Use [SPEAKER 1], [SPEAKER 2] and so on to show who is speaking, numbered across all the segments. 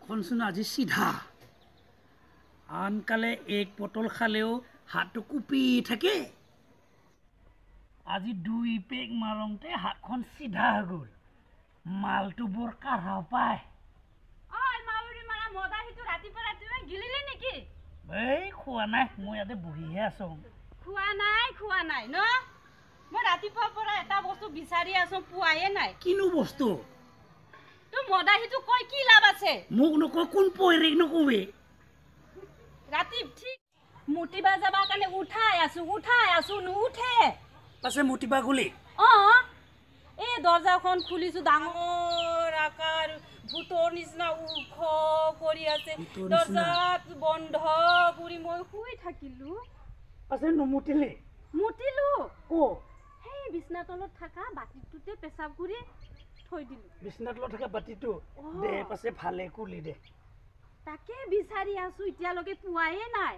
[SPEAKER 1] হাতখনচোন আজি চিধা আনকালে এক পটল খালেও হাতটো কুপি থাকে আজি 2 পেগ মাৰংতে হাতখন চিধা হৈ গ'ল মালটো বৰ কাঢ়া পায়
[SPEAKER 2] ওই মাউৰি মাৰা মদা হিটো ৰাতিপুৱা ৰাতিপুৱা গিলিলে নেকি
[SPEAKER 1] এই খোৱা নাই মই ইয়াতে বহিহে আছো
[SPEAKER 2] খোৱা নাই ন মই ৰাতিপুৱাৰ পৰা এটা বস্তু বিচাৰি আছো পোৱায়ে নাই
[SPEAKER 1] কিনো বস্তু
[SPEAKER 2] তো মদা হিটো কই কি লাভ আছে
[SPEAKER 1] মোক নকয় কোন পইৰেক নকবে
[SPEAKER 2] ৰাতি ঠিক মুটিবা যাবা কাৰণে উঠাই আছো নুঠে
[SPEAKER 1] পাছে মুটিবা গলি
[SPEAKER 2] এই দৰ্জাখন খুলিছো ডাঙৰ আকাৰ ভূতৰ নিচিনা উখ কৰি আছে দৰ্জা বন্ধ কৰি মই শুই থাকিলো
[SPEAKER 1] পাছে নমুটিলে
[SPEAKER 2] মুটিলো
[SPEAKER 1] ও
[SPEAKER 2] হেই বিছনা তলত থাকা বাটিটোতে পেছাব কৰি থৈ দিলো
[SPEAKER 1] বিছনা তলত থাকা বাটিটো দে পাছে ভালে কুলি দে
[SPEAKER 2] তাকে বিচাৰি আছো এতিয়ালৈকে পোৱায়ে নাই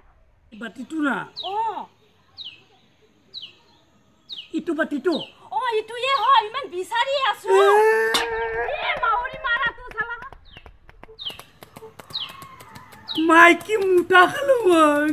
[SPEAKER 1] বাটিটো না ইটো বাটিটো
[SPEAKER 2] ইটোয়ে হয় ইমান বিচাৰি আছো এ মাউৰি মাৰাটো চালা
[SPEAKER 1] মাইকি মুটা খালো মই